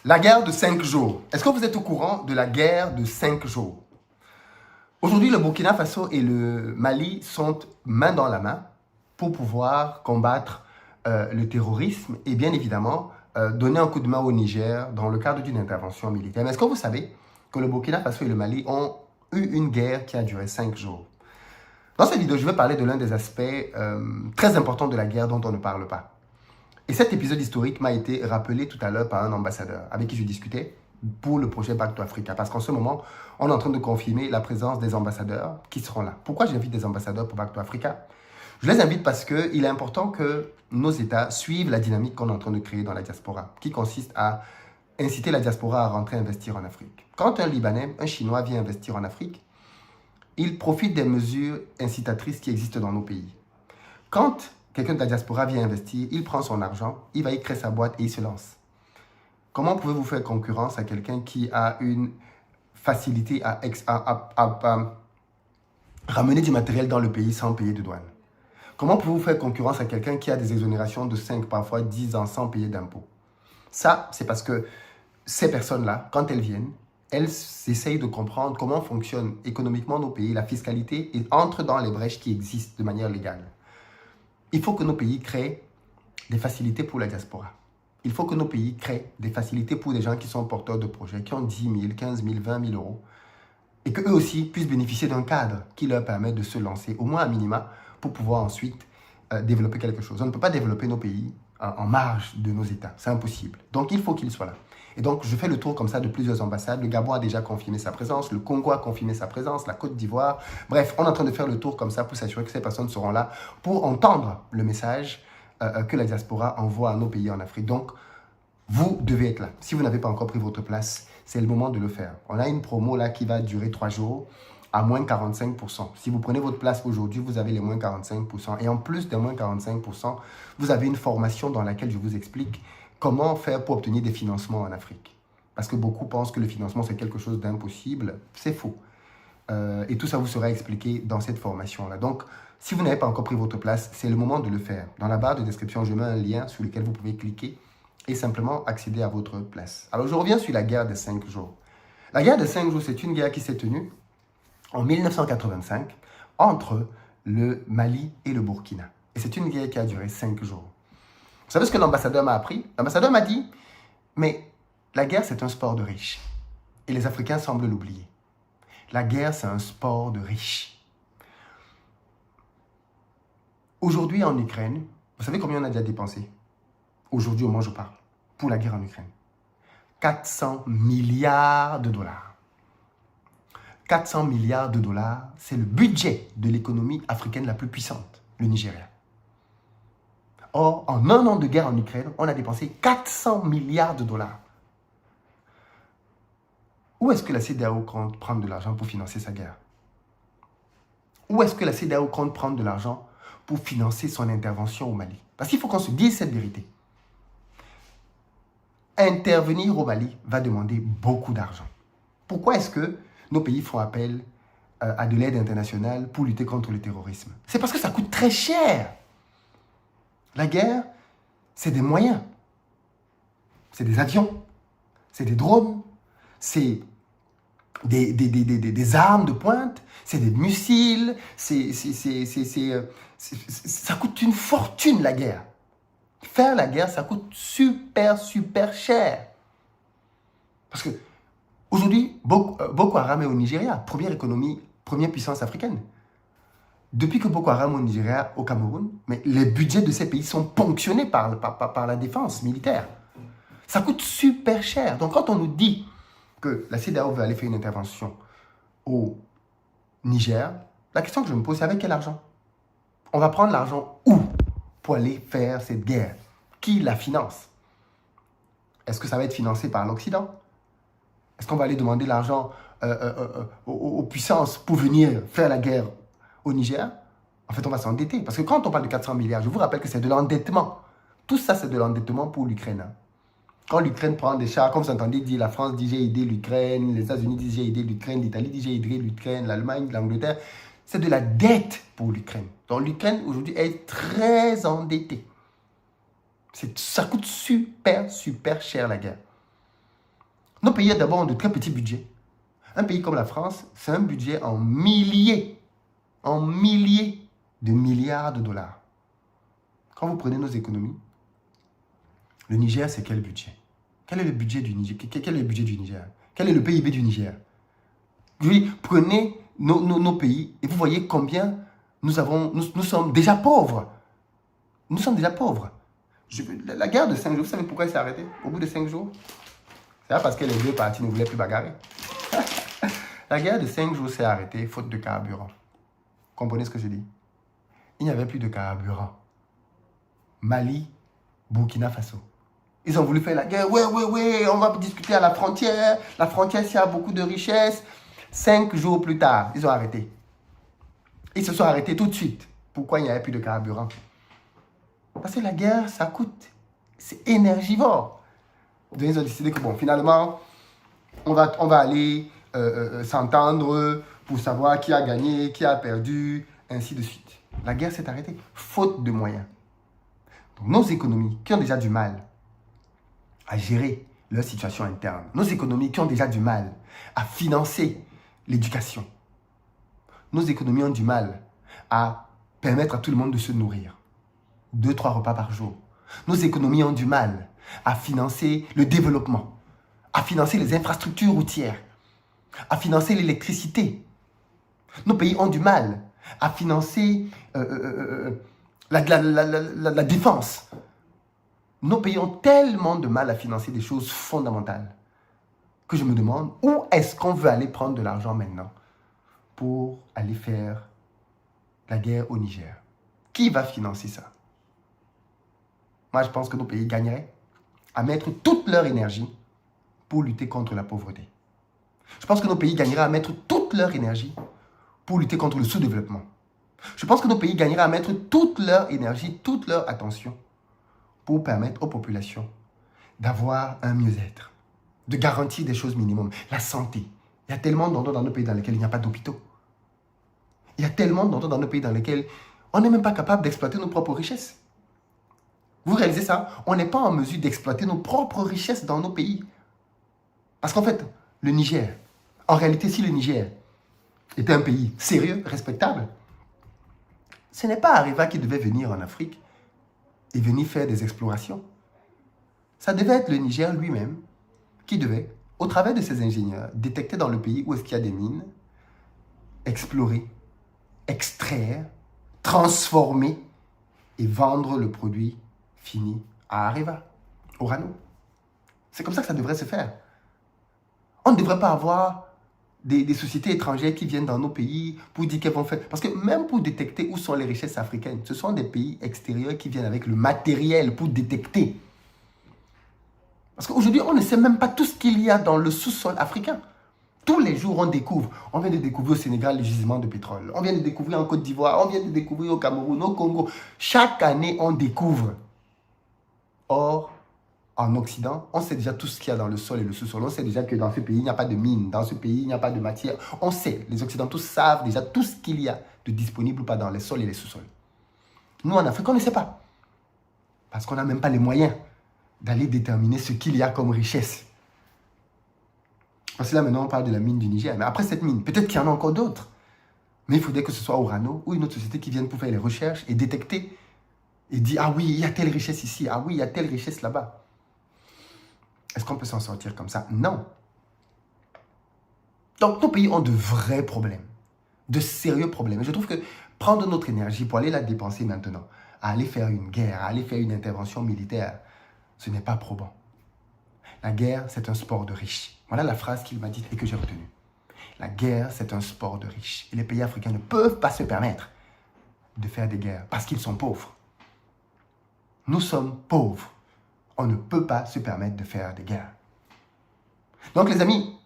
La guerre de 5 jours. Est-ce que vous êtes au courant de la guerre de 5 jours? Aujourd'hui, le Burkina Faso et le Mali sont main dans la main pour pouvoir combattre le terrorisme et bien évidemment donner un coup de main au Niger dans le cadre d'une intervention militaire. Mais est-ce que vous savez que le Burkina Faso et le Mali ont eu une guerre qui a duré 5 jours? Dans cette vidéo, je vais parler de l'un des aspects très importants de la guerre dont on ne parle pas. Et cet épisode historique m'a été rappelé tout à l'heure par un ambassadeur avec qui je discutais pour le projet Back to Africa. Parce qu'en ce moment, on est en train de confirmer la présence des ambassadeurs qui seront là. Pourquoi j'invite des ambassadeurs pour Back to Africa? Je les invite parce qu'il est important que nos États suivent la dynamique qu'on est en train de créer dans la diaspora, qui consiste à inciter la diaspora à rentrer investir en Afrique. Quand un Libanais, un Chinois vient investir en Afrique, il profite des mesures incitatrices qui existent dans nos pays. Quand quelqu'un de la diaspora vient investir, il prend son argent, il va y créer sa boîte et il se lance. Comment pouvez-vous faire concurrence à quelqu'un qui a une facilité à ramener du matériel dans le pays sans payer de douane? Comment pouvez-vous faire concurrence à quelqu'un qui a des exonérations de 5, parfois 10 ans sans payer d'impôts? Ça, c'est parce que ces personnes-là, quand elles viennent, elles essayent de comprendre comment fonctionnent économiquement nos pays, la fiscalité, et entrent dans les brèches qui existent de manière légale. Il faut que nos pays créent des facilités pour la diaspora. Il faut que nos pays créent des facilités pour des gens qui sont porteurs de projets, qui ont 10 000, 15 000, 20 000 euros, et qu'eux aussi puissent bénéficier d'un cadre qui leur permet de se lancer, au moins à minima, pour pouvoir ensuite développer quelque chose. On ne peut pas développer nos pays en marge de nos États. C'est impossible. Donc, il faut qu'ils soient là. Et donc, je fais le tour comme ça de plusieurs ambassades. Le Gabon a déjà confirmé sa présence, le Congo a confirmé sa présence, la Côte d'Ivoire. Bref, on est en train de faire le tour comme ça pour s'assurer que ces personnes seront là pour entendre le message que la diaspora envoie à nos pays en Afrique. Donc, vous devez être là. Si vous n'avez pas encore pris votre place, c'est le moment de le faire. On a une promo là qui va durer 3 jours à moins 45%. Si vous prenez votre place aujourd'hui, vous avez les moins 45%. Et en plus des moins 45%, vous avez une formation dans laquelle je vous explique comment faire pour obtenir des financements en Afrique. Parce que beaucoup pensent que le financement, c'est quelque chose d'impossible. C'est faux. Et tout ça vous sera expliqué dans cette formation-là. Donc, si vous n'avez pas encore pris votre place, c'est le moment de le faire. Dans la barre de description, je mets un lien sur lequel vous pouvez cliquer et simplement accéder à votre place. Alors, je reviens sur la guerre des 5 jours. La guerre des 5 jours, c'est une guerre qui s'est tenue en 1985 entre le Mali et le Burkina. Et c'est une guerre qui a duré 5 jours. Vous savez ce que l'ambassadeur m'a appris? L'ambassadeur m'a dit, mais la guerre, c'est un sport de riches. Et les Africains semblent l'oublier. La guerre, c'est un sport de riches. Aujourd'hui, en Ukraine, vous savez combien on a déjà dépensé? Aujourd'hui, au moment où je parle, pour la guerre en Ukraine. 400 milliards de dollars. 400 milliards de dollars, c'est le budget de l'économie africaine la plus puissante, le Nigeria. Or, en un an de guerre en Ukraine, on a dépensé 400 milliards de dollars. Où est-ce que la CEDEAO compte prendre de l'argent pour financer sa guerre? Où est-ce que la CEDEAO compte prendre de l'argent pour financer son intervention au Mali? Parce qu'il faut qu'on se dise cette vérité. Intervenir au Mali va demander beaucoup d'argent. Pourquoi est-ce que nos pays font appel à de l'aide internationale pour lutter contre le terrorisme? C'est parce que ça coûte très cher. La guerre, c'est des moyens. C'est des avions, c'est des drones, c'est des armes de pointe, c'est des missiles, ça coûte une fortune la guerre. Faire la guerre, ça coûte super cher. Parce que aujourd'hui, Boko Haram est au Nigeria, première économie, première puissance africaine. Depuis que Boko Haram est au Nigeria, au Cameroun, mais les budgets de ces pays sont ponctionnés par la défense militaire. Ça coûte super cher. Donc quand on nous dit que la CEDEAO veut aller faire une intervention au Niger, la question que je me pose, c'est avec quel argent? On va prendre l'argent où pour aller faire cette guerre? Qui la finance? Est-ce que ça va être financé par l'Occident? Est-ce qu'on va aller demander l'argent aux puissances pour venir faire la guerre au Niger? En fait, on va s'endetter. Parce que quand on parle de 400 milliards, je vous rappelle que c'est de l'endettement. Tout ça, c'est de l'endettement pour l'Ukraine. Quand l'Ukraine prend des chars, comme vous entendez dire, la France dit j'ai aidé l'Ukraine, les États-Unis disent j'ai aidé l'Ukraine, l'Italie dit j'ai aidé l'Ukraine, l'Allemagne, l'Angleterre. C'est de la dette pour l'Ukraine. Donc l'Ukraine, aujourd'hui, est très endettée. Ça coûte super cher la guerre. Nos pays d'abord ont de très petits budgets. Un pays comme la France, c'est un budget en milliers de milliards de dollars. Quand vous prenez nos économies, le Niger, c'est quel budget? Quel est le budget du Niger? Quel est le budget du Niger? Quel est le PIB du Niger? Oui, prenez nos pays et vous voyez combien nous sommes déjà pauvres. Nous sommes déjà pauvres. La guerre de 5 jours, vous savez pourquoi elle s'est arrêtée au bout de 5 jours? C'est pas parce que les deux parties ne voulaient plus bagarrer. La guerre de 5 jours s'est arrêtée faute de carburant. Comprenez ce que je dis? Il n'y avait plus de carburant. Mali, Burkina Faso. Ils ont voulu faire la guerre. Ouais, on va discuter à la frontière. La frontière, s'il y a beaucoup de richesses. 5 jours plus tard, ils ont arrêté. Ils se sont arrêtés tout de suite. Pourquoi il n'y avait plus de carburant? Parce que la guerre, ça coûte. C'est énergivore. Donc, ils ont décidé que, bon, finalement, on va aller s'entendre pour savoir qui a gagné, qui a perdu, ainsi de suite. La guerre s'est arrêtée, faute de moyens. Donc, nos économies, qui ont déjà du mal à gérer leur situation interne, nos économies qui ont déjà du mal à financer l'éducation, nos économies ont du mal à permettre à tout le monde de se nourrir. 2-3 repas par jour. Nos économies ont du mal à financer le développement, à financer les infrastructures routières, à financer l'électricité. Nos pays ont du mal à financer la défense. Nos pays ont tellement de mal à financer des choses fondamentales que je me demande où est-ce qu'on veut aller prendre de l'argent maintenant pour aller faire la guerre au Niger. Qui va financer ça? Moi, je pense que nos pays gagneraient à mettre toute leur énergie pour lutter contre la pauvreté. Je pense que nos pays gagneraient à mettre toute leur énergie pour lutter contre le sous-développement. Je pense que nos pays gagneraient à mettre toute leur énergie, toute leur attention pour permettre aux populations d'avoir un mieux-être, de garantir des choses minimum. La santé. Il y a tellement d'endroits dans nos pays dans lesquels il n'y a pas d'hôpitaux. Il y a tellement d'endroits dans nos pays dans lesquels on n'est même pas capable d'exploiter nos propres richesses. Vous réalisez ça? On n'est pas en mesure d'exploiter nos propres richesses dans nos pays. Parce qu'en fait, le Niger, en réalité, si le Niger était un pays sérieux, respectable, ce n'est pas Areva qui devait venir en Afrique et venir faire des explorations. Ça devait être le Niger lui-même qui devait, au travers de ses ingénieurs, détecter dans le pays où est-ce qu'il y a des mines, explorer, extraire, transformer et vendre le produit fini à Areva, Orano. C'est comme ça que ça devrait se faire. On ne devrait pas avoir des sociétés étrangères qui viennent dans nos pays pour dire qu'elles vont faire... Parce que même pour détecter où sont les richesses africaines, ce sont des pays extérieurs qui viennent avec le matériel pour détecter. Parce qu'aujourd'hui, on ne sait même pas tout ce qu'il y a dans le sous-sol africain. Tous les jours, on découvre. On vient de découvrir au Sénégal les gisements de pétrole. On vient de découvrir en Côte d'Ivoire. On vient de découvrir au Cameroun, au Congo. Chaque année, on découvre. Or, en Occident, on sait déjà tout ce qu'il y a dans le sol et le sous-sol. On sait déjà que dans ce pays, il n'y a pas de mine. Dans ce pays, il n'y a pas de matière. On sait, les Occidentaux savent déjà tout ce qu'il y a de disponible ou pas dans les sols et les sous-sols. Nous, en Afrique, on ne sait pas. Parce qu'on n'a même pas les moyens d'aller déterminer ce qu'il y a comme richesse. Parce que là, maintenant, on parle de la mine du Niger. Mais après cette mine, peut-être qu'il y en a encore d'autres. Mais il faudrait que ce soit Orano ou une autre société qui vienne pour faire les recherches et détecter. Et dire, ah oui, il y a telle richesse ici. Ah oui, il y a telle richesse là-bas. Est-ce qu'on peut s'en sortir comme ça? Non. Donc, nos pays ont de vrais problèmes. De sérieux problèmes. Et je trouve que prendre notre énergie pour aller la dépenser maintenant, à aller faire une guerre, à aller faire une intervention militaire, ce n'est pas probant. La guerre, c'est un sport de riches. Voilà la phrase qu'il m'a dite et que j'ai retenue. La guerre, c'est un sport de riches. Et les pays africains ne peuvent pas se permettre de faire des guerres parce qu'ils sont pauvres. Nous sommes pauvres. On ne peut pas se permettre de faire des guerres. Donc les amis,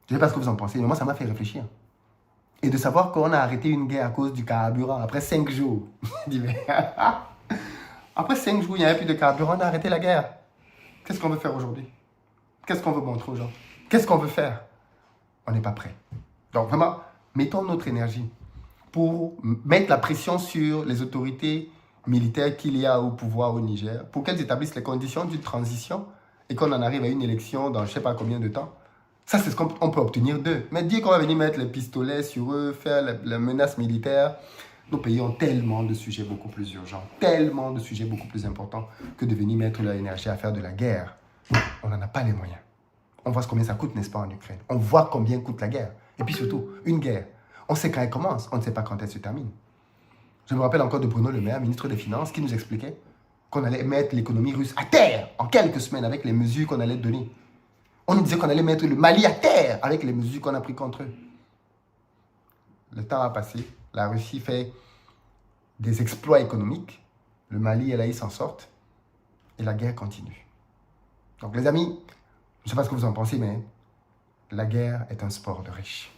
je ne sais pas ce que vous en pensez, mais moi ça m'a fait réfléchir. Et de savoir qu'on a arrêté une guerre à cause du carburant après 5 jours. Après 5 jours, il n'y avait plus de carburant, on a arrêté la guerre. Qu'est-ce qu'on veut faire aujourd'hui? Qu'est-ce qu'on veut montrer aux gens? Qu'est-ce qu'on veut faire? On n'est pas prêt. Donc vraiment, mettons notre énergie pour mettre la pression sur les autorités militaires qu'il y a au pouvoir au Niger, pour qu'elles établissent les conditions d'une transition et qu'on en arrive à une élection dans je ne sais pas combien de temps, Ça, c'est ce qu'on peut obtenir d'eux. Mais dire qu'on va venir mettre les pistolets sur eux, faire la menace militaire, nos pays ont tellement de sujets beaucoup plus urgents, tellement de sujets beaucoup plus importants que de venir mettre leur énergie à faire de la guerre. On n'en a pas les moyens. On voit combien ça coûte, n'est-ce pas, en Ukraine. On voit combien coûte la guerre. Et puis surtout, une guerre. On sait quand elle commence, on ne sait pas quand elle se termine. Je me rappelle encore de Bruno Le Maire, ministre des Finances, qui nous expliquait qu'on allait mettre l'économie russe à terre en quelques semaines avec les mesures qu'on allait donner. On nous disait qu'on allait mettre le Mali à terre avec les mesures qu'on a prises contre eux. Le temps a passé. La Russie fait des exploits économiques. Le Mali et là, ils s'en sortent. Et la guerre continue. Donc les amis, je ne sais pas ce que vous en pensez, mais la guerre est un sport de riches.